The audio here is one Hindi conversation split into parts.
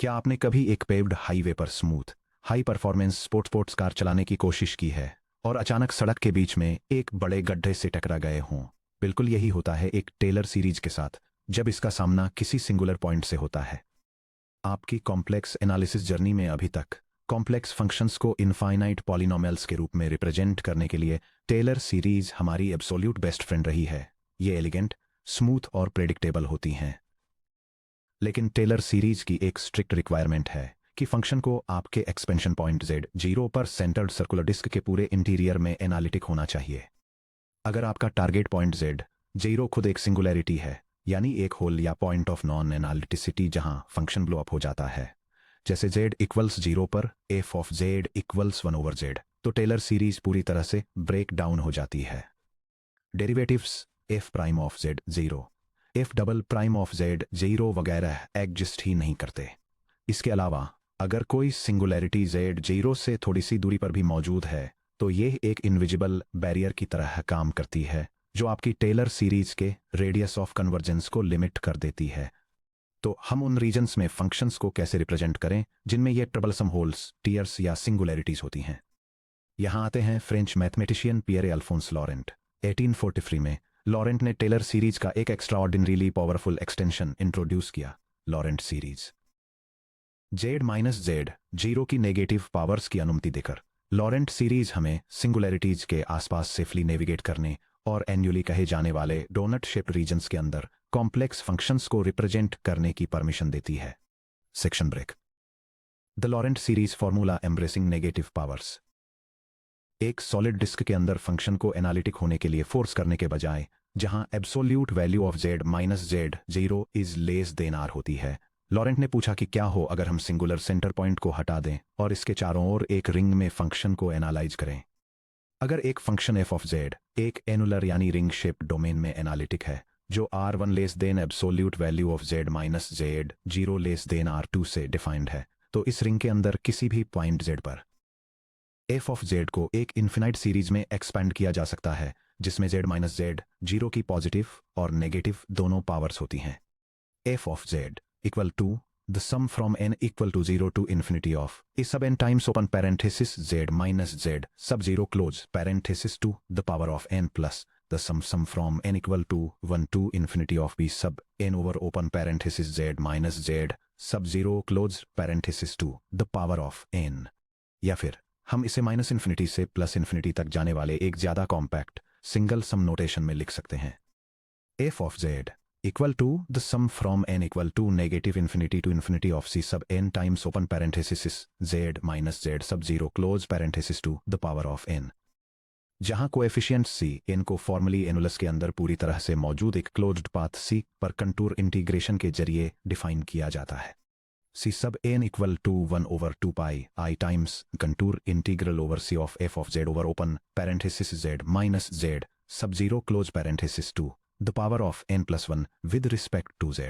क्या आपने कभी एक पेव्ड हाईवे पर smooth high performance sports car चलाने की कोशिश की है और अचानक सड़क के बीच में एक बड़े गड्ढे से टकरा गए हों? बिल्कुल यही होता है एक टेलर सीरीज के साथ जब इसका सामना किसी सिंगुलर पॉइंट से होता है। आपकी कॉम्प्लेक्स एनालिसिस जर्नी में अभी तक कॉम्प्लेक्स फंक्शंस को इनफाइनाइट पॉलिनोमियल्स के रूप में रिप्रेजेंट करने के लिए टेलर सीरीज हमारी एब्सोल्यूट बेस्ट फ्रेंड रही है। ये एलिगेंट, स्मूथ और प्रेडिक्टेबल होती हैं। लेकिन टेलर सीरीज की एक स्ट्रिक्ट रिक्वायरमेंट है कि फंक्शन को आपके एक्सपेंशन पॉइंट z0 पर सेंटर्ड सर्कुलर डिस्क के पूरे इंटीरियर में एनालिटिक होना चाहिए। अगर आपका टारगेट पॉइंट z0 खुद एक सिंगुलैरिटी है, यानी एक होल या पॉइंट ऑफ नॉन एनालिटिसिटी जहां फंक्शन ब्लो अप हो जाता है, जैसे z इक्वल्स 0 पर f of z equals 1/z, तो टेलर सीरीज पूरी तरह से ब्रेक डाउन हो जाती है। Derivatives f prime of z0, f double prime of z0 वगैरह एग्जिस्ट ही नहीं करते। इसके अलावा अगर कोई सिंगुलैरिटी z0 से थोड़ी सी दूरी पर भी मौजूद है तो यह एक इनविजिबल बैरियर की तरह काम करती है जो आपकी टेलर सीरीज के रेडियस ऑफ कन्वर्जेंस को लिमिट कर देती है। तो हम उन रीजन्स में फंक्शंस को कैसे रिप्रेजेंट करें जिनमें ये ट्रबलसम होल्स, टीयर्स या सिंगुलैरिटीज होती हैं। यहां आते हैं French mathematician Pierre Alphonse Laurent. 1843 में लॉरेंट ने टेलर सीरीज का एक एक्स्ट्राऑर्डिनरीली पावरफुल एक्सटेंशन इंट्रोड्यूस किया, लॉरेंट सीरीज। z-z0 की नेगेटिव पावर्स की अनुमति देकर लॉरेंट सीरीज हमें सिंगुलैरिटीज के आसपास सेफली नेविगेट करने और एन्युअली कहे जाने वाले डोनट शेप्ड रीजन्स के अंदर कॉम्प्लेक्स फंक्शंस को रिप्रेजेंट करने की परमिशन देती है। Section break. The Laurent series formula embracing negative powers. एक सॉलिड डिस्क के अंदर फंक्शन को एनालिटिक होने के लिए फोर्स करने के बजाय जहां absolute value of z-z0 is less then r होती है, लॉरेंट ने पूछा कि क्या हो अगर हम सिंगुलर सेंटर पॉइंट को हटा दें और इसके चारों ओर एक रिंग में फंक्शन को एनालाइज करें। अगर एक फंक्शन f ऑफ z एक एनुलर यानी रिंग शेप डोमेन में एनालिटिक है जो r1 less than absolute value of z-z0 less than r2 से डिफाइंड है, तो इस रिंग के अंदर किसी भी पॉइंट z पर f ऑफ z को एक इन्फिनाइट सीरीज में एक्सपैंड किया जा सकता है जिसमें z-z0 की पॉजिटिव और नेगेटिव दोनों पावर्स होती हैं। f of z equal to the sum from n equal to 0 to infinity of a sub n times open parenthesis z minus z sub 0 close parenthesis to the power of n plus the sum from n equal to 1 to infinity of b sub n over open parenthesis z minus z sub 0 close parenthesis to the power of n। या फिर हम इसे माइनस इन्फिनिटी से प्लस इन्फिनिटी तक जाने वाले एक ज्यादा कॉम्पैक्ट सिंगल सम नोटेशन में लिख सकते हैं। f of z equal to the sum from n equal to negative infinity to infinity of c sub n times open parenthesis z minus z sub 0 close parenthesis to the power of n, जहां कोएफिशिएंट c n को फॉर्मली एनुलस के अंदर पूरी तरह से मौजूद एक क्लोज्ड पाथ c पर कंटूर इंटीग्रेशन के जरिए डिफाइन किया जाता है। c sub n equal to 1 over 2 pi I times contour integral over c of f of z over open parenthesis z minus z sub 0 close parenthesis to the power of n plus 1 with respect to z।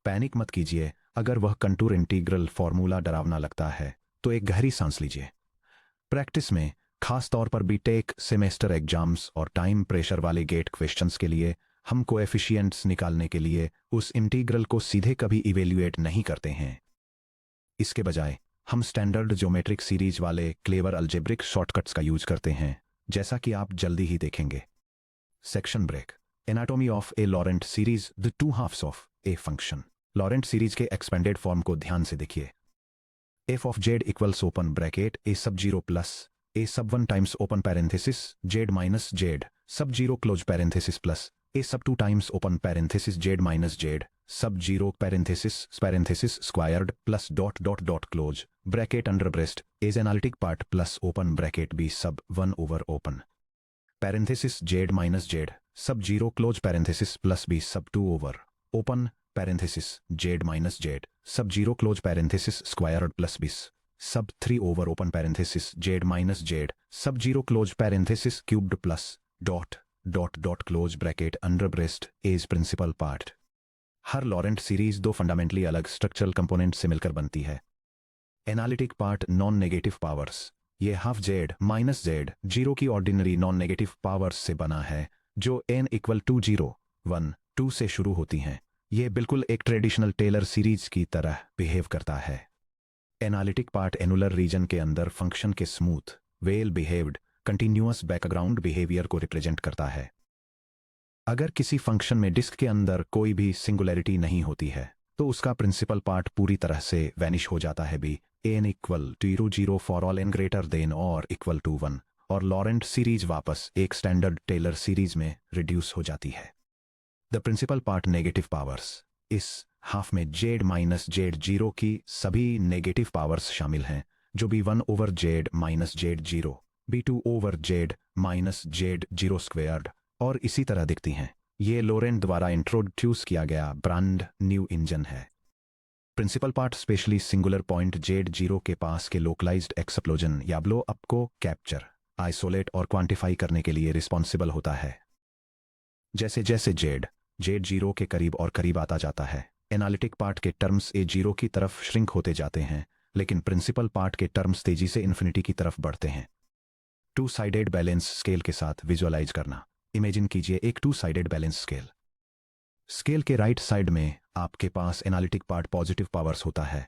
Panic मत कीजिए अगर वह कंटूर इंटीग्रल फॉर्मूला डरावना लगता है तो एक गहरी सांस लीजिए। प्रैक्टिस में, खास तौर पर बीटेक सेमेस्टर एग्जाम्स और टाइम प्रेशर वाले गेट क्वेश्चंस के लिए, हम कोएफिशिएंट्स निकालने के लिए उस इंटीग्रल को सीधे कभी इवेल्युएट नहीं करते हैं। इसके बजाय हम स्टैंडर्ड ज्योमेट्रिक सीरीज वाले क्लेवर अलजेब्रिक शॉर्टकट्स का यूज करते हैं, जैसा कि आप जल्दी ही देखेंगे। Section break. Anatomy of a Laurent series, the two halves of a function. Laurent series के एक्सपेंडेड फॉर्म को ध्यान से देखिए। f of z equals open bracket a sub 0 plus a sub 1 times open parenthesis z minus z sub 0 close parenthesis plus a sub 2 times open parenthesis z minus z sub 0 parenthesis squared plus dot dot dot close bracket under breast is analytic part plus open bracket b sub 1 over open parenthesis z minus z sub 0 close parenthesis plus b sub 2 over open parenthesis z minus z sub 0 close parenthesis squared plus b sub 3 over open parenthesis z minus z sub 0 close parenthesis cubed plus dot dot dot close bracket under brace is principal part. हर लॉरेंट सीरीज दो फंडामेंटली अलग स्ट्रक्चरल कंपोनेंट से मिलकर बनती है। Analytic part non negative powers, ये हाफ z माइनस z 0 की ऑर्डिनरी नॉन नेगेटिव पावर्स से बना है जो n इक्वल टू 0, 1, 2 से शुरू होती हैं। ये बिल्कुल एक ट्रेडिशनल टेलर सीरीज की तरह बिहेव करता है। एनालिटिक पार्ट एनुलर रीजन के अंदर फंक्शन के smooth, well behaved, continuous background behaviour को रिप्रेजेंट करता है। अगर किसी फंक्शन में डिस्क के अंदर कोई भी सिंगुलैरिटी नहीं होती है तो उसका प्रिंसिपल पार्ट पूरी तरह से वैनिश हो जाता है भी n equal to 0 for all n greater than और इक्वल टू 1 और लॉरेंट सीरीज वापस एक स्टैंडर्ड टेलर सीरीज में रिड्यूस हो जाती है। The principal part negative powers, इस हाफ में जेड माइनस जेड जीरो की सभी नेगेटिव पावर्स शामिल हैं जो B1 over z minus z zero, B2 over z minus z zero squared और इसी तरह दिखती हैं। ये लोरेंट द्वारा इंट्रोड्यूस किया गया ब्रांड न्यू इंजन है। Principal part specially singular point z zero के पास के लोकलाइज्ड एक्सप्लोजन या ब्लो अप को कैप्चर, आइसोलेट और क्वांटिफाई करने के लिए रिस्पॉन्सिबल होता है। जैसे जैसे जेड जीरो के करीब और करीब आता जाता है, एनालिटिक पार्ट के टर्म्स ए जीरो की तरफ श्रिंक होते जाते हैं, लेकिन प्रिंसिपल पार्ट के टर्म्स तेजी से इन्फिनिटी की तरफ बढ़ते हैं। टू साइडेड बैलेंस स्केल के साथ विजुअलाइज करना। इमेजिन कीजिए एक two sided balance scale. Scale के राइट साइड में आपके पास एनालिटिक पार्ट पॉजिटिव पावर्स होता है।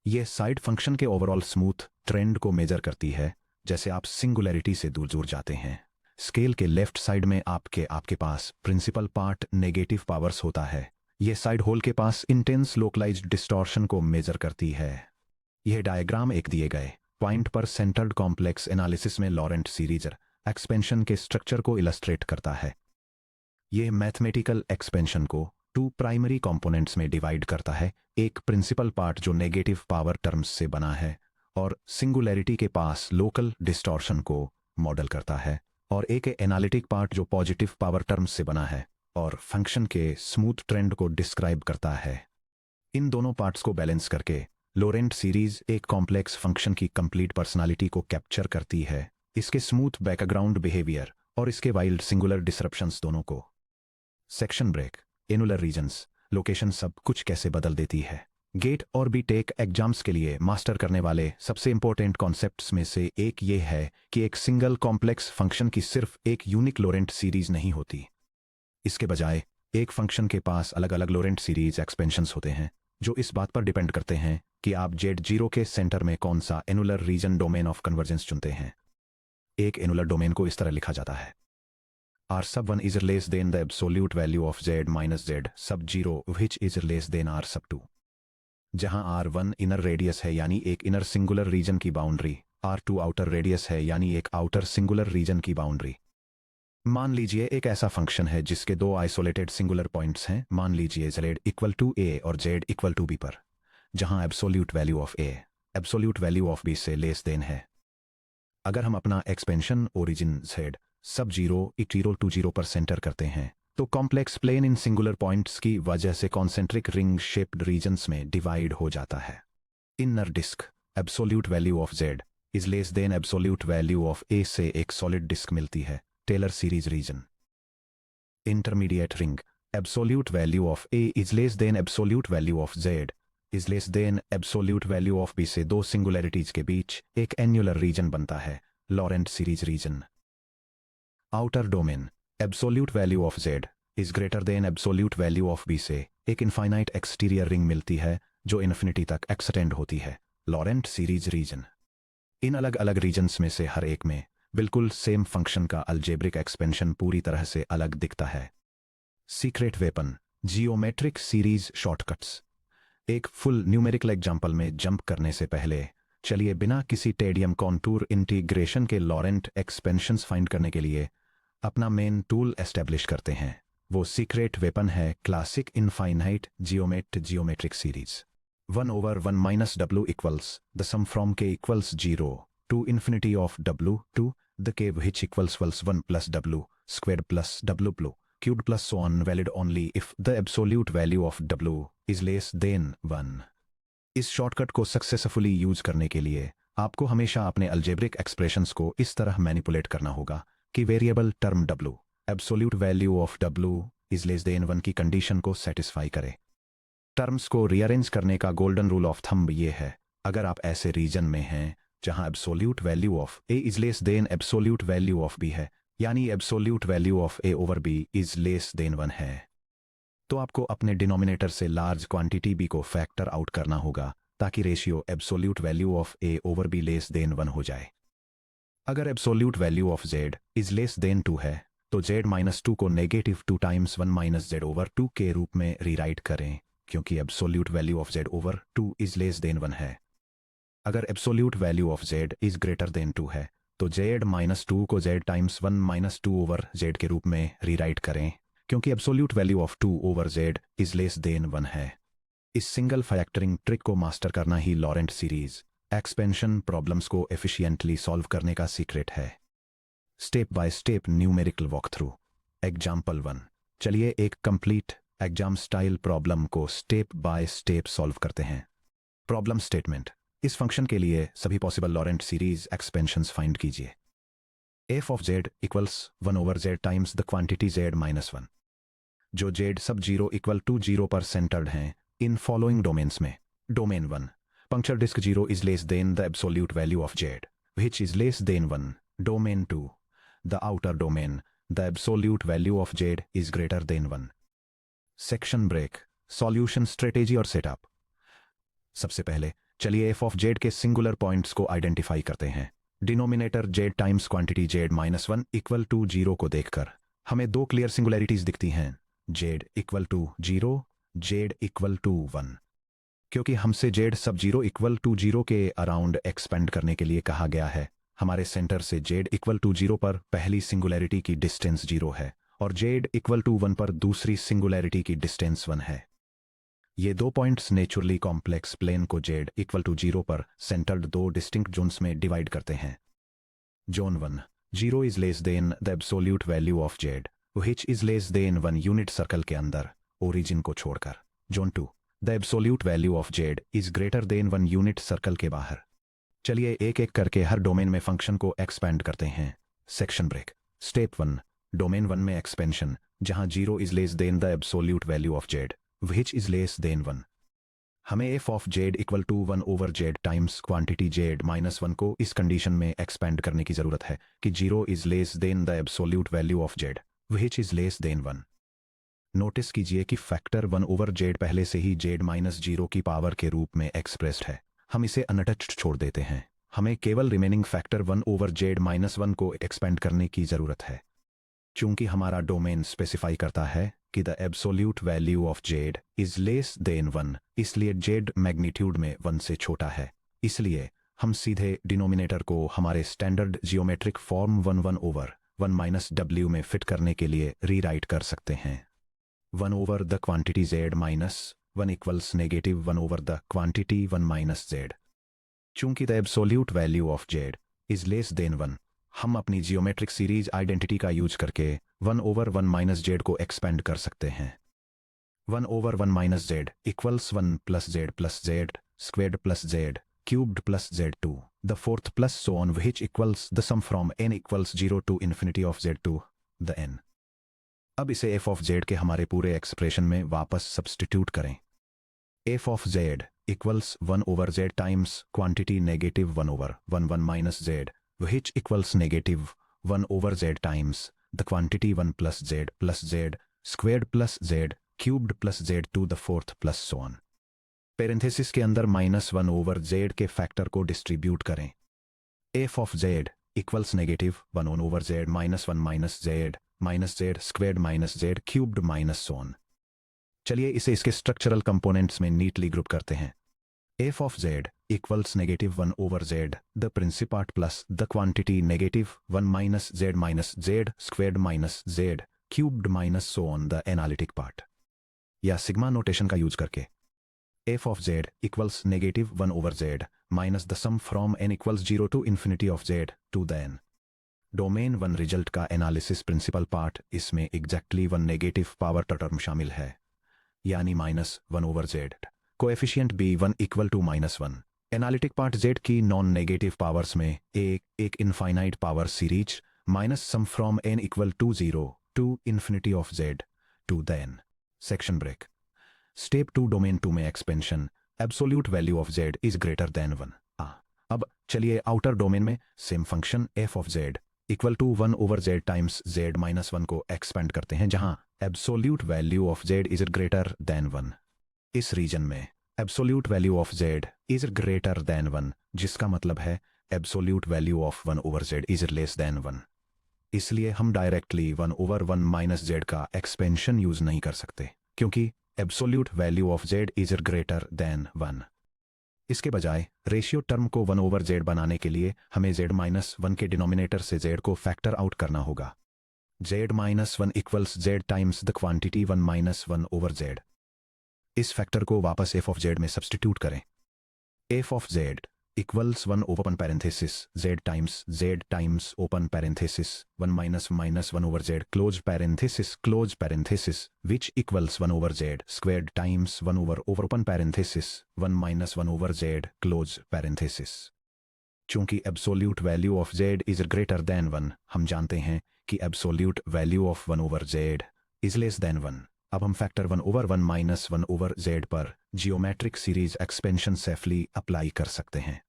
यह साइड फंक्शन के ओवरऑल स्मूथ ट्रेंड को मेजर करती है जैसे आप सिंगुलैरिटी से दूर दूर जाते हैं। स्केल के लेफ्ट साइड में आपके पास प्रिंसिपल पार्ट नेगेटिव पावर्स होता है। यह साइड होल के पास इंटेंस लोकलाइज्ड डिस्टॉर्शन को मेजर करती है। यह डायग्राम एक दिए गए पॉइंट पर सेंटर्ड कॉम्प्लेक्स एनालिसिस में लॉरेंट सीरीज एक्सपेंशन के स्ट्रक्चर को इलस्ट्रेट करता है। यह मैथमेटिकल एक्सपेंशन को टू प्राइमरी कंपोनेंट्स में डिवाइड करता है, एक प्रिंसिपल पार्ट जो नेगेटिव पावर टर्म्स से बना है और सिंगुलैरिटी के पास लोकल डिस्टॉर्शन को मॉडल करता है, और एक एनालिटिक पार्ट जो पॉजिटिव पावर टर्म्स से बना है और फंक्शन के स्मूथ ट्रेंड को डिस्क्राइब करता है। इन दोनों पार्ट्स को बैलेंस करके लोरेंट सीरीज एक कॉम्प्लेक्स फंक्शन की कंप्लीट पर्सनालिटी को कैप्चर करती है, इसके स्मूथ बैकग्राउंड बिहेवियर और इसके वाइल्ड सिंगुलर डिसरप्शंस दोनों को। Section break. Annular regions location सब कुछ कैसे बदल देती है। गेट और बीटेक एग्जाम्स के लिए मास्टर करने वाले सबसे इंपॉर्टेंट कॉन्सेप्ट्स में से एक ये है कि एक सिंगल कॉम्प्लेक्स फंक्शन की सिर्फ एक यूनिक लोरेंट सीरीज नहीं होती। इसके बजाय एक फंक्शन के पास अलग अलग लोरेंट सीरीज एक्सपेंशंस होते हैं जो इस बात पर डिपेंड करते हैं कि आप जेड जीरो के सेंटर में कौन सा annular region domain of convergence चुनते हैं। एक एनुलर डोमेन को इस तरह लिखा जाता है: R sub 1 is less than the absolute value of z minus z sub 0 which is less than R sub 2। जहां R1 इनर रेडियस है यानी एक इनर सिंगुलर रीजन की बाउंड्री, R2 आउटर रेडियस है यानी एक आउटर सिंगुलर रीजन की बाउंड्री। मान लीजिए एक ऐसा फंक्शन है जिसके दो आइसोलेटेड सिंगुलर पॉइंट्स हैं, मान लीजिए z इक्वल टू a और z इक्वल टू b पर, जहां absolute value of a absolute value of b से लेस देन है। अगर हम अपना expansion origin z sub 0 equal to 0 पर सेंटर करते हैं तो कॉम्प्लेक्स प्लेन इन सिंगुलर पॉइंट्स की वजह से कॉन्सेंट्रिक रिंग शेप्ड रीजन्स में डिवाइड हो जाता है। Inner disk absolute value of z is less than absolute value of a से एक सॉलिड डिस्क मिलती है, Taylor series region. Intermediate ring absolute value of a is less than absolute value of z is less than absolute value of b से दो सिंगुलैरिटीज के बीच एक एन्युलर रीजन बनता है, Laurent series region. Outer domain absolute value of z is greater than absolute value of b से एक इनफाइनाइट एक्सटीरियर रिंग मिलती है जो इन्फिनिटी तक एक्सटेंड होती है, लॉरेंट सीरीज रीजन। इन अलग अलग रीजन्स में से हर एक में बिल्कुल सेम फंक्शन का अलजेब्रिक एक्सपेंशन पूरी तरह से अलग दिखता है। Secret weapon geometric series shortcuts. एक फुल न्यूमेरिकल एग्जाम्पल में जंप करने से पहले चलिए बिना किसी टेडियम कॉन्टूर इंटीग्रेशन के लॉरेंट एक्सपेंशंस फाइंड करने के लिए अपना मेन टूल एस्टेब्लिश करते हैं। वो सीक्रेट वेपन है classic infinite geometric series. 1 over 1 minus w equals the sum from k equals 0 to infinity of w to the k which equals 1 plus w squared plus w blue cubed plus so on, valid only if the absolute value of w is less than 1। इस शॉर्टकट को सक्सेसफुली यूज करने के लिए आपको हमेशा अपने अलजेब्रिक एक्सप्रेशंस को इस तरह मैनिपुलेट करना होगा कि variable term w absolute value of w is less than 1 की कंडीशन को सेटिस्फाई करे। टर्म्स को रीअरेंज करने का गोल्डन रूल ऑफ थंब ये है: अगर आप ऐसे रीजन में हैं जहां absolute value of a is less than absolute value of b है, यानी absolute value of a over b is less than 1 है, तो आपको अपने डिनोमिनेटर से लार्ज क्वांटिटी बी को फैक्टर आउट करना होगा ताकि ratio absolute value of A over be less than 1 हो जाए। अगर absolute value of z is less than 2 है तो जेड माइनस 2 को negative 2 times 1 minus Z over 2 के रूप में रीराइट करें, क्योंकि absolute value of Z over 2 is less than 1 है। अगर absolute value of z is greater then 2 है तो जेड माइनस 2 को Z times 1 minus 2 over z के रूप में रीराइट करें, क्योंकि absolute value of 2 over z is less than 1 है। इस सिंगल फैक्टरिंग ट्रिक को मास्टर करना ही लॉरेंट सीरीज एक्सपेंशन प्रॉब्लम्स को एफिशिएंटली सॉल्व करने का सीक्रेट है। Step by step numerical walk through. Example 1। चलिए एक कंप्लीट एग्जाम स्टाइल प्रॉब्लम को स्टेप बाय स्टेप सॉल्व करते हैं। Problem statement. इस फंक्शन के लिए सभी possible Laurent series expansions find कीजिए। F of z equals 1 over z times the quantity z minus 1। जो जेड सब 0 इक्वल टू 0 पर सेंटर्ड हैं इन फॉलोइंग डोमेन्स में। Domain 1 puncture disk 0 is less than the absolute value of z, which is less than 1. Domain 2 the outer domain, the absolute value of z is greater than 1. Section break solution strategy और setup। सबसे पहले चलिए f of z के सिंगुलर पॉइंट्स को आइडेंटिफाई करते हैं। Denominator z times quantity z minus 1 equal to 0 को देखकर हमें दो क्लियर सिंगुलैरिटीज दिखती हैं, z equal to 0, z equal to 1। क्योंकि हमसे जेड सब 0 इक्वल टू 0 के अराउंड एक्सपेंड करने के लिए कहा गया है, हमारे सेंटर से जेड इक्वल टू 0 पर पहली सिंगुलैरिटी की डिस्टेंस 0 है और जेड इक्वल टू 1 पर दूसरी सिंगुलैरिटी की डिस्टेंस 1 है। ये दो पॉइंट्स नेचुरली कॉम्प्लेक्स प्लेन को जेड इक्वल टू 0 पर सेंटर्ड दो डिस्टिंक्ट जोन्स में डिवाइड करते हैं। Zone 1 0 is less than the absolute value of z which is less than 1 unit circle के अंदर ओरिजिन को छोड़कर। Zone 2 the absolute value of z is greater than 1 unit circle के बाहर। चलिए एक एक करके हर डोमेन में फंक्शन को एक्सपेंड करते हैं। Section break. स्टेप 1 डोमेन 1 में एक्सपेंशन, जहां 0 is less than the absolute value of z which is less than 1। हमें f of z equal to 1 over z times quantity z minus 1 को इस कंडीशन में एक्सपेंड करने की जरूरत है कि 0 is less than the absolute value of z which is less than 1। Notice कीजिए कि फैक्टर 1 ओवर जेड पहले से ही जेड माइनस 0 की पावर के रूप में एक्सप्रेस्ड है, हम इसे अनटच्ड छोड़ देते हैं। हमें केवल remaining factor 1 over z minus 1 को एक्सपेंड करने की जरूरत है। चूंकि हमारा डोमेन स्पेसिफाई करता है कि the absolute value of z is less than 1, इसलिए जेड मैग्नीट्यूड में 1 से छोटा है, इसलिए हम सीधे डिनोमिनेटर को हमारे standard geometric form 1 over 1 minus W में फिट करने के लिए रीराइट कर सकते हैं। 1 over the quantity z minus 1 equals negative 1 over the quantity 1 minus z। चूंकि the absolute value of z is less than 1, हम अपनी जियोमेट्रिक सीरीज आइडेंटिटी का यूज करके 1 over 1 minus z को एक्सपेंड कर सकते हैं। 1 over 1 minus z equals 1 plus z squared plus z cubed plus z2 the fourth plus so on, which equals the sum from n equals 0 to infinity of z to the n। अब इसे एफ ऑफ जेड के हमारे पूरे एक्सप्रेशन में वापस सब्स्टिट्यूट करें। F of z equals 1 over z times quantity negative 1 over 1 minus z which equals negative 1 over z times the quantity 1 plus z squared plus z cubed plus z to the fourth plus so on. Parenthesis के अंदर माइनस 1 ओवर जेड के फैक्टर को डिस्ट्रीब्यूट करें। F of z equals negative 1 over z minus 1 minus z squared minus z cubed minus so on. चलिए इसे इसके स्ट्रक्चरल कंपोनेंट्स में नीटली ग्रुप करते हैं। F of z equals negative 1 over z the principal part plus the quantity negative 1 minus z squared minus z cubed minus so on the analytic part. या सिग्मा नोटेशन का यूज करके f of z equals negative 1 over z minus the sum from n equals 0 to infinity of z to the n। Domain 1 result का एनालिसिस प्रिंसिपल पार्ट, इसमें एग्जैक्टली 1 नेगेटिव पावर टर्म शामिल है, यानी minus 1 over z. Coefficient b 1 equal to minus 1। Analytic part z की नॉन नेगेटिव पावर्स में एक infinite power series minus sum from n equal to 0 to infinity of z to the n। Section break. Step 2 domain 2 में expansion, absolute value of z is greater than 1। अब चलिए आउटर डोमेन में same function f of z equal to 1 over z times z minus 1 को एक्सपेंड करते हैं जहां absolute value of z is greater than 1। इस रीजन में absolute value of z is greater than 1, जिसका मतलब है absolute value of 1 over z is less than 1। इसलिए हम डायरेक्टली 1 ओवर 1 माइनस जेड का एक्सपेंशन यूज नहीं कर सकते क्योंकि absolute value of z is greater than 1। इसके बजाय रेशियो टर्म को 1 ओवर जेड बनाने के लिए हमें जेड माइनस 1 के डिनोमिनेटर से जेड को फैक्टर आउट करना होगा। Z minus 1 equals z times the quantity 1 minus 1 over z. इस फैक्टर को वापस एफ ऑफ जेड में सब्सटीट्यूट करें। F of z equals 1 open parenthesis z times open parenthesis 1 minus 1 over z close parenthesis which equals 1 over z squared times 1 over open parenthesis 1 minus 1 over z close parenthesis. चूंकि absolute value of z is greater than 1, हम जानते हैं कि absolute value of 1 over z is less than 1। अब हम factor 1 over 1 minus 1 over z पर geometric series expansion safely apply कर सकते हैं।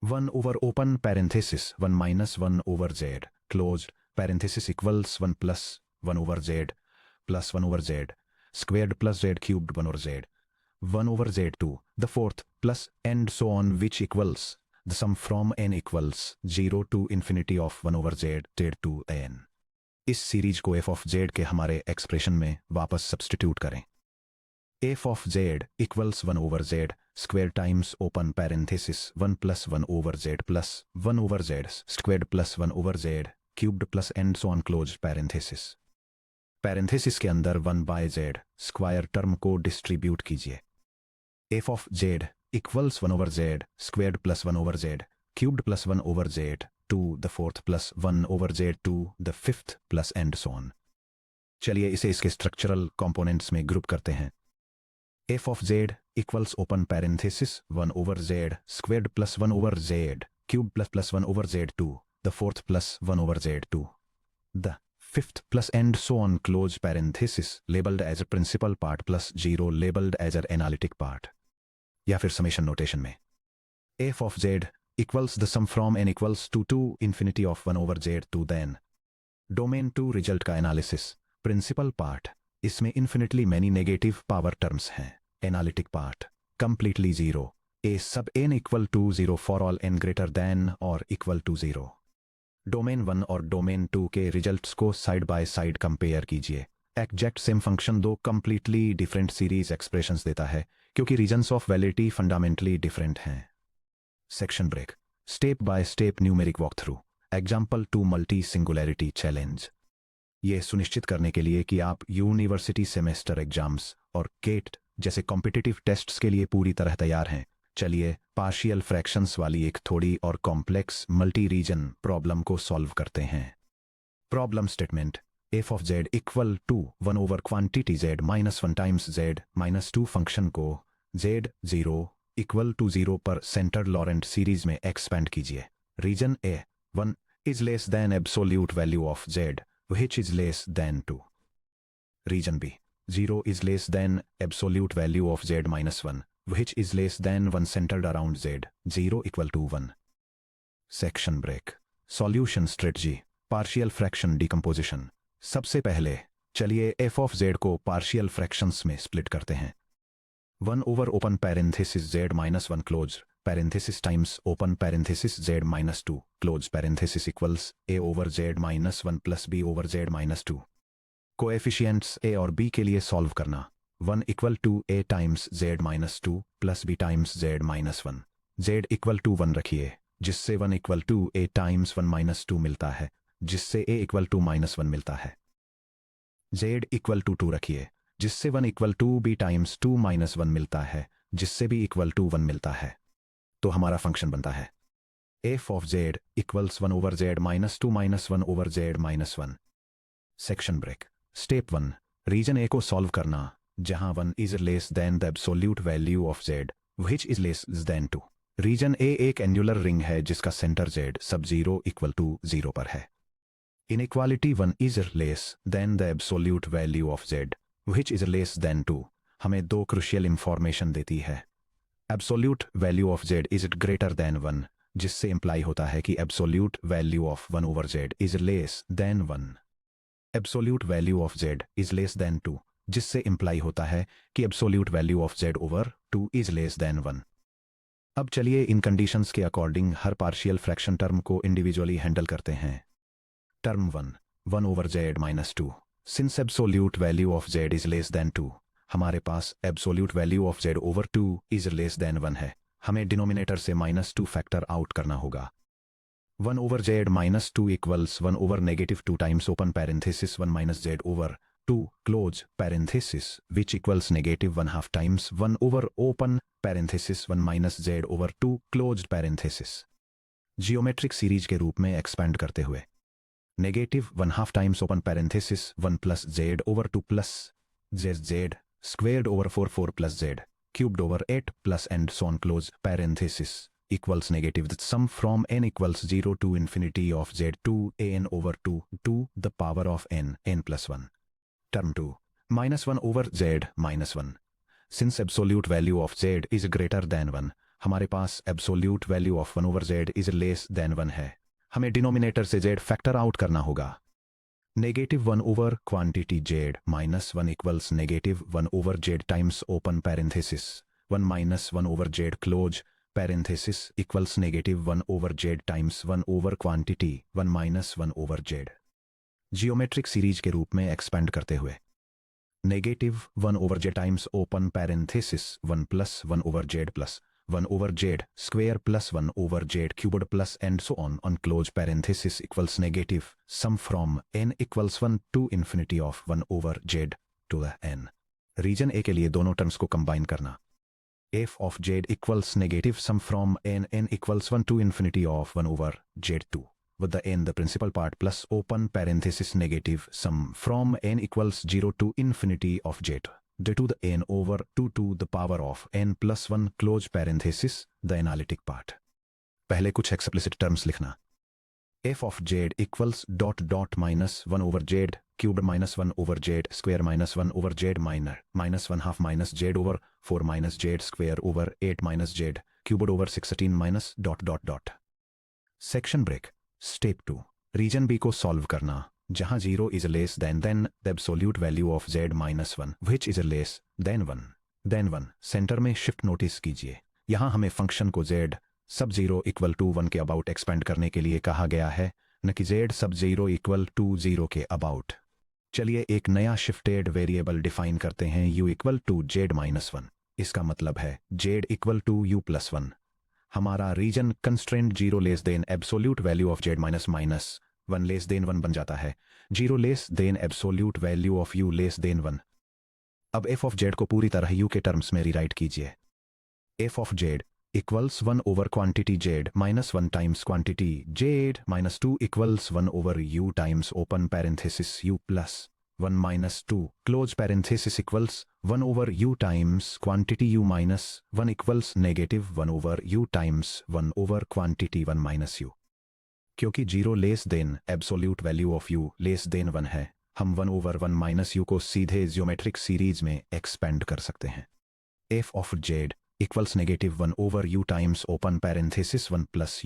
1 over open parenthesis 1 minus 1 over z close parenthesis equals 1 plus 1 over z plus 1 over z squared plus z cubed 1 over z 1 over z 2 the fourth plus and so on which equals the sum from n equals 0 to infinity of 1 over z z to n। इस सीरीज को एफ ऑफ जेड के हमारे एक्सप्रेशन में वापस सब्सटीट्यूट करें। F of z equals 1 over z square times open parenthesis 1 plus 1 over z plus 1 over z squared plus 1 over z cubed plus and so on close parenthesis. Parenthesis के अंदर 1 बाय जेड स्क्वायर टर्म को डिस्ट्रीब्यूट कीजिए। F of z equals 1 over z squared plus 1 over z cubed plus 1 over z 2 the fourth plus 1 over z 2 the fifth plus and so on. चलिए इसे इसके स्ट्रक्चरल कंपोनेंट्स में ग्रुप करते हैं। F of z equals open parenthesis 1 over z squared plus 1 over Z cube plus 1 over z 2 the fourth plus 1 over z 2 the fifth plus and so on close parenthesis labelled as a principal part plus 0 labelled as a analytic part, या फिर समेशन नोटेशन में f of z equals the sum from n equals to infinity of 1 over z to then domain 2 result का एनालिसिस। प्रिंसिपल पार्ट, इसमें infinitely many negative power terms हैं। Analytic part completely 0। A sub n equal to 0 for all n greater than और इक्वल टू 0। डोमेन 1 और डोमेन 2 के रिजल्ट्स को साइड बाय साइड कंपेयर कीजिए। एग्जैक्ट सेम फंक्शन दो कंप्लीटली डिफरेंट सीरीज एक्सप्रेशंस देता है क्योंकि regions of validity fundamentally different हैं। Section break. Step by step numeric walk through. Example 2 multi singularity challenge. ये सुनिश्चित करने के लिए कि आप यूनिवर्सिटी सेमेस्टर एग्जाम्स और केट जैसे कॉम्पिटिटिव टेस्ट्स के लिए पूरी तरह तैयार हैं, चलिए पार्शियल फ्रैक्शंस वाली एक थोड़ी और कॉम्प्लेक्स मल्टी रीजन प्रॉब्लम को सॉल्व करते हैं। Problem statement. F of z equal to 1 over quantity z minus 1 times z minus 2 function को जेड 0 इक्वल टू 0 पर सेंटर्ड लॉरेंट सीरीज में एक्सपेंड कीजिए। Region A 1 is less than absolute value of z which is less than 2. Region B 0 is less than absolute value of z minus 1 which is less than 1 centered around z 0 equal to 1. Section break. Solution strategy. Partial fraction decomposition. सबसे पहले चलिए f of z को partial fractions में split करते हैं। 1 over open parenthesis z minus 1 close parenthesis times open parenthesis z minus 2 close parenthesis equals a over z minus 1 plus b over z minus 2. Coefficients a और b के लिए सॉल्व करना। 1 equal to a times z minus 2 plus b times z minus 1। z equal to 1 रखिए जिससे 1 equal to a times 1 minus 2 मिलता है जिससे a इक्वल टू -1 मिलता है। z इक्वल टू 2 रखिए जिससे 1 equal to b times 2 minus 1 मिलता है जिससे b इक्वल टू 1 मिलता है। तो हमारा फंक्शन बनता है f of z equals 1 over z minus 2 minus 1 over z minus 1। Section break. Step 1 region A को सॉल्व करना जहां 1 is less than the absolute value of z which is less than 2। Region A एक एंगुलर रिंग है जिसका सेंटर जेड सब 0 इक्वल टू 0 पर है। Inequality 1 is less than the absolute value of z which is less than 2 हमें दो क्रुशियल इंफॉर्मेशन देती है। Absolute value of z is greater than 1 जिससे इंप्लाई होता है कि absolute value of 1 over z is less than 1। Absolute value of z is less than 2, जिससे इंप्लाई होता है कि absolute value of Z over 2 is less than 1। अब चलिए इन कंडीशंस के अकॉर्डिंग हर पार्शियल फ्रैक्शन टर्म को इंडिविजुअली हैंडल करते हैं। Term 1 over z minus 2। Since absolute value of z is less than 2, हमारे पास absolute value of Z over 2 is less than 1 है। हमें डिनोमिनेटर से -2 फैक्टर आउट करना होगा। 1 over z minus 2 equals 1 over -2 times open parenthesis 1 minus Z over 2 close parenthesis which equals -1/2 times 1 over open parenthesis 1 minus Z over 2 closed parenthesis. Geometric series के रूप में एक्सपेंड करते हुए -1/2 times open parenthesis 1 plus Z over 2 plus Z squared over 4 plus z cubed over 8 plus and so on close parenthesis equals negative the sum from n equals 0 to infinity of z2 an over 2 to the power of n plus 1. Term 2 -1 over z minus 1. Since absolute value of z is greater than 1, हमारे पास absolute value of 1 over z is less than 1 है। हमें डिनोमिनेटर से z फैक्टर आउट करना होगा। -1 over quantity z minus 1 equals -1 over z times open parenthesis 1 minus 1 over z close parenthesis equals -1 over z times 1 over quantity 1 minus 1 over z। Geometric series के रूप में एक्सपेंड करते हुए -1 over z times open parenthesis 1 plus 1 over z plus 1 over z square plus 1 over z cubed plus and so on close parenthesis equals negative sum from n equals 1 to infinity of 1 over z to the n। Region A के लिए दोनों टर्म्स को कंबाइन करना। f of z equals negative sum from n equals 1 to infinity of 1 over z2 with the n the principal part plus open parenthesis negative sum from n equals 0 to infinity of z to the n over 2 to the power of n plus 1 close parenthesis the analytic part। पहले कुछ एक्सप्लिसिट टर्म्स लिखना। f of z equals -1 over z cubed minus 1 over z square minus 1 over z minor minus 1/2 minus z over 4 minus z square over 8 minus z cubed over 16 minus ... section break. Step 2 region B को सॉल्व करना, जहां 0 is less than the absolute value of z minus 1 which is less than 1 then 1। Centre में शिफ्ट नोटिस कीजिए। यहां हमें फंक्शन को z सब 0 इक्वल टू 1 के अबाउट एक्सपेंड करने के लिए कहा गया है, न कि z सब 0 इक्वल टू 0 के अबाउट। चलिए एक नया शिफ्टेड वेरिएबल डिफाइन करते हैं u equal to z minus 1। इसका मतलब है z equal to u plus 1। हमारा region constraint 0 less than absolute value of z minus 1 less than 1 बन जाता है। 0 less than absolute value of u less than 1। अब f ऑफ z को पूरी तरह u के टर्म्स में रीराइट कीजिए। f of z equals 1 over quantity z minus 1 times quantity z minus 2 equals 1 over u times open parenthesis u plus 1 minus 2 close parenthesis equals 1 over u times quantity u minus 1 equals -1 over u times 1 over quantity 1 minus u। क्योंकि 0 less than absolute value of u less than 1 है, हम 1 ओवर 1 माइनस u को सीधे जियोमेट्रिक सीरीज में एक्सपेंड कर सकते हैं। f of z equals -1 over u times open parenthesis 1 plus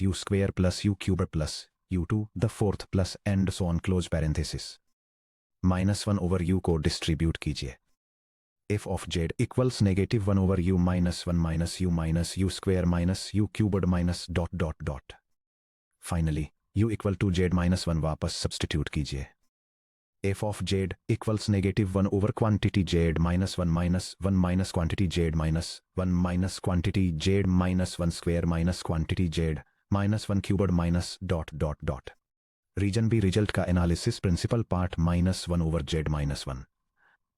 u square plus u cube plus u2 the fourth plus and so on close parenthesis. -1 over u को डिस्ट्रीब्यूट कीजिए। f of z equals -1 over u minus 1 minus u square minus u cubed minus ... finally u equal to z minus 1 वापस सब्सटीट्यूट कीजिए। f of z equals -1 over quantity z minus 1 minus quantity z minus 1 minus quantity z minus 1 square minus quantity z minus 1 cubed minus ... region B result का analysis principal part -1 over z minus 1,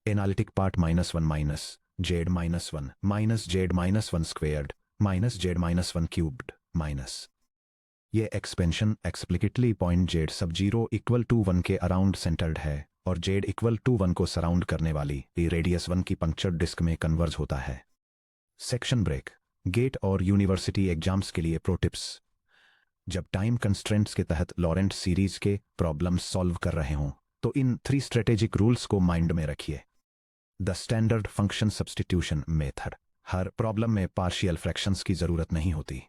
analytic part -1 minus z minus 1 minus z minus 1 squared minus z minus 1 cubed minus. ये expansion explicitly point z sub 0 equal to 1 के अराउंड सेंटर्ड है और z इक्वल टू 1 को सराउंड करने वाली रेडियस 1 की पंक्चर डिस्क में कन्वर्ज होता है। Section break. गेट और यूनिवर्सिटी एग्जाम्स के लिए प्रो टिप्स। जब टाइम कंस्ट्रेंट्स के तहत लॉरेंट सीरीज के प्रॉब्लम्स सॉल्व कर रहे हों तो इन 3 स्ट्रेटेजिक रूल्स को माइंड में रखिए। The standard function substitution method. हर प्रॉब्लम में पार्शियल फ्रैक्शंस की जरूरत नहीं होती।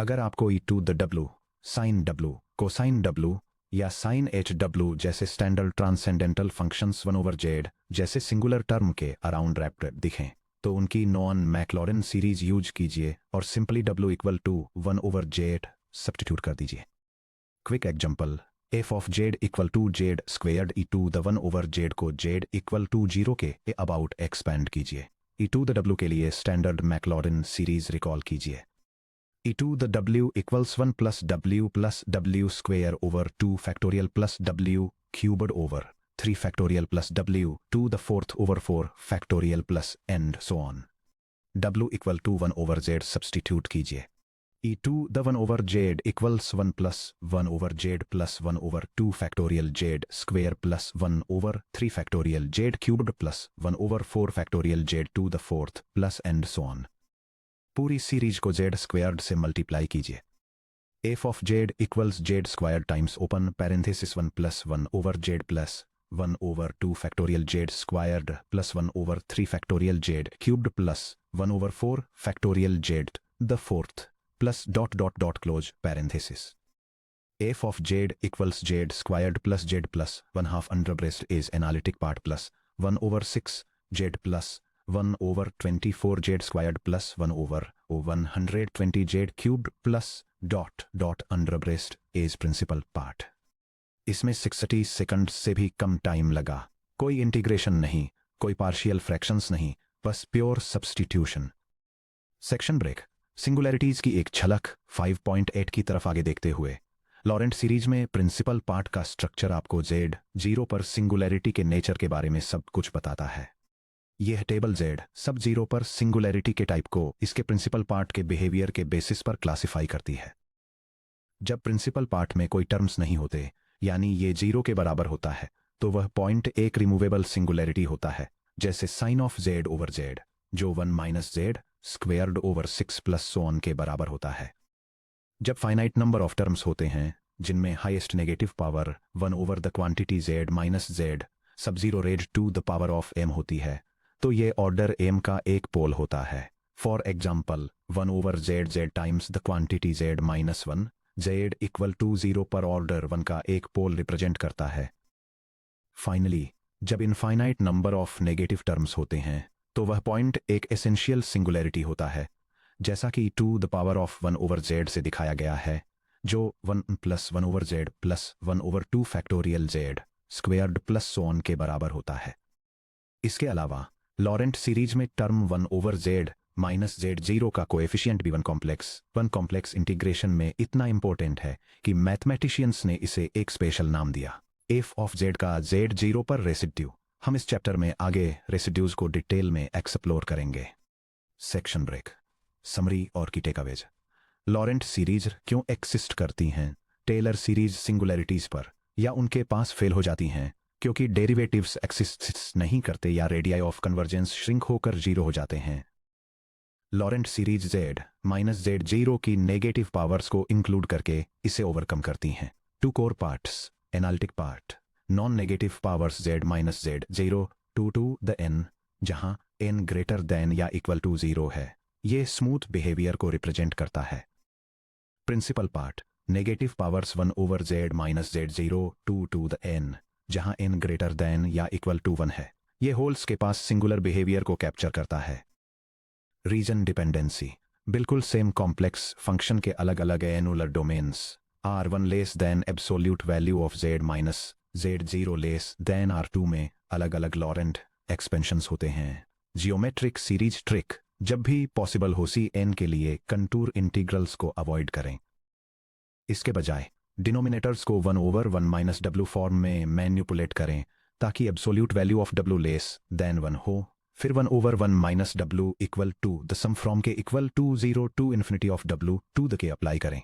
अगर आपको e to the w, sine w, cosine w या साइन h w जैसे स्टैंडर्ड ट्रांसेंडेंटल फंक्शंस 1/z जैसे सिंगुलर टर्म के अराउंड रैप्ड दिखें तो उनकी नॉन मैक्लॉरेन सीरीज यूज कीजिए और simply w equal to 1/z substitute कर दीजिए। Quick example, f of z equal to z squared e to the 1/z को z इक्वल टू 0 के अबाउट एक्सपैंड कीजिए। e टू द w के लिए स्टैंडर्ड मैक्लॉरेन सीरीज रिकॉल कीजिए। e to the w equals 1 plus w square over 2 factorial plus w cubed over 3 factorial plus w to the 4th over 4 factorial plus and so on. w equal to 1/z substitute कीजिए। e to the 1/z equals 1 plus 1/z plus 1/2 factorial z square plus 1/3 factorial z cubed plus 1/4 factorial z to the 4th plus and so on. पूरी सीरीज को z स्क्वायर्ड से मल्टीप्लाई कीजिए। f of z equals z square times open parenthesis 1 plus 1/z plus 1/2 factorial z squared plus 1/3 factorial z cubed plus 1/4 factorial z the 4th plus dot dot dot close parenthesis. f of z equals z squared plus z plus 1/2 under brace is analytic part plus 1/6 z plus 1/24 z squared plus 1/120 z cubed plus dot dot under brace is principal part. इसमें 60 सेकंड से भी कम टाइम लगा। कोई इंटीग्रेशन नहीं, कोई पार्शियल फ्रैक्शंस नहीं, बस pure substitution. Section break. Singularities की एक झलक 5.8 की तरफ आगे देखते हुए लॉरेंट सीरीज में प्रिंसिपल पार्ट का स्ट्रक्चर आपको z 0 पर सिंगुलैरिटी के नेचर के बारे में सब कुछ बताता है। यह टेबल z सब 0 पर सिंगुलैरिटी के टाइप को इसके प्रिंसिपल पार्ट के बिहेवियर के बेसिस पर क्लासिफाई करती है। जब प्रिंसिपल पार्ट में कोई टर्म्स नहीं होते यानी ये 0 के बराबर होता है तो वह पॉइंट एक रिमूवेबल सिंगुलैरिटी होता है, जैसे sine of z over z जो 1 minus z squared over 6 plus so on के बराबर होता है। जब फाइनाइट नंबर ऑफ टर्म्स होते हैं जिनमें highest negative power 1 over the quantity z minus z sub 0 raise to the power of m होती है तो ये ऑर्डर m का एक पोल होता है। For example 1 over z times the quantity z minus 1 z equal to 0 पर ऑर्डर 1 का एक पोल रिप्रेजेंट करता है। फाइनली जब infinite number of negative terms होते हैं तो वह पॉइंट एक एसेंशियल सिंगुलैरिटी होता है, जैसा कि 2 the power of 1 over z से दिखाया गया है, जो 1 plus 1 over z plus 1/2 factorial z squared plus so on के बराबर होता है। इसके अलावा लॉरेंट सीरीज में term 1 over z minus z0 का कोएफिशिएंट भी 1 कॉम्प्लेक्स इंटीग्रेशन में इतना इंपॉर्टेंट है कि मैथमेटिशियंस ने इसे एक स्पेशल नाम दिया, f ऑफ z का z0 पर रेसिड्यू। हम इस चैप्टर में आगे रेसिड्यूज को डिटेल में एक्सप्लोर करेंगे। Section break. समरी और की टेकअवेज। लॉरेंट सीरीज क्यों एक्सिस्ट करती हैं? टेलर सीरीज सिंगुलैरिटीज पर या उनके पास फेल हो जाती हैं क्योंकि डेरिवेटिव्स एक्सिस्ट नहीं करते या रेडियाई ऑफ कन्वर्जेंस श्रिंक होकर 0 हो जाते हैं। Laurent series z minus z0 की नेगेटिव पावर्स को इंक्लूड करके इसे ओवरकम करती हैं। 2 core parts, analytic part, non negative powers z minus z0 to the n जहां n ग्रेटर देन या इक्वल टू 0 है, ये स्मूथ बिहेवियर को रिप्रेजेंट करता है। Principal part, negative powers 1 over z minus z0 to the n जहां n ग्रेटर देन या इक्वल टू 1 है, ये होल्स के पास सिंगुलर बिहेवियर को कैप्चर करता है। रीजन डिपेंडेंसी, बिल्कुल सेम कॉम्प्लेक्स फंक्शन के अलग अलग annular domains r1 less than absolute value of z minus z0 less than r2 में अलग अलग लॉरेंट एक्सपेंशंस होते हैं। जियोमेट्रिक सीरीज ट्रिक, जब भी पॉसिबल हो Cn के लिए कंटूर इंटीग्रल्स को अवॉइड करें। इसके बजाय डिनोमिनेटर्स को 1 ओवर 1 माइनस w फॉर्म में मैन्युपुलेट करें ताकि absolute value of w less than 1 हो, फिर 1 over 1 minus w equal to the sum from k equal to 0 to infinity of w to the k apply करें।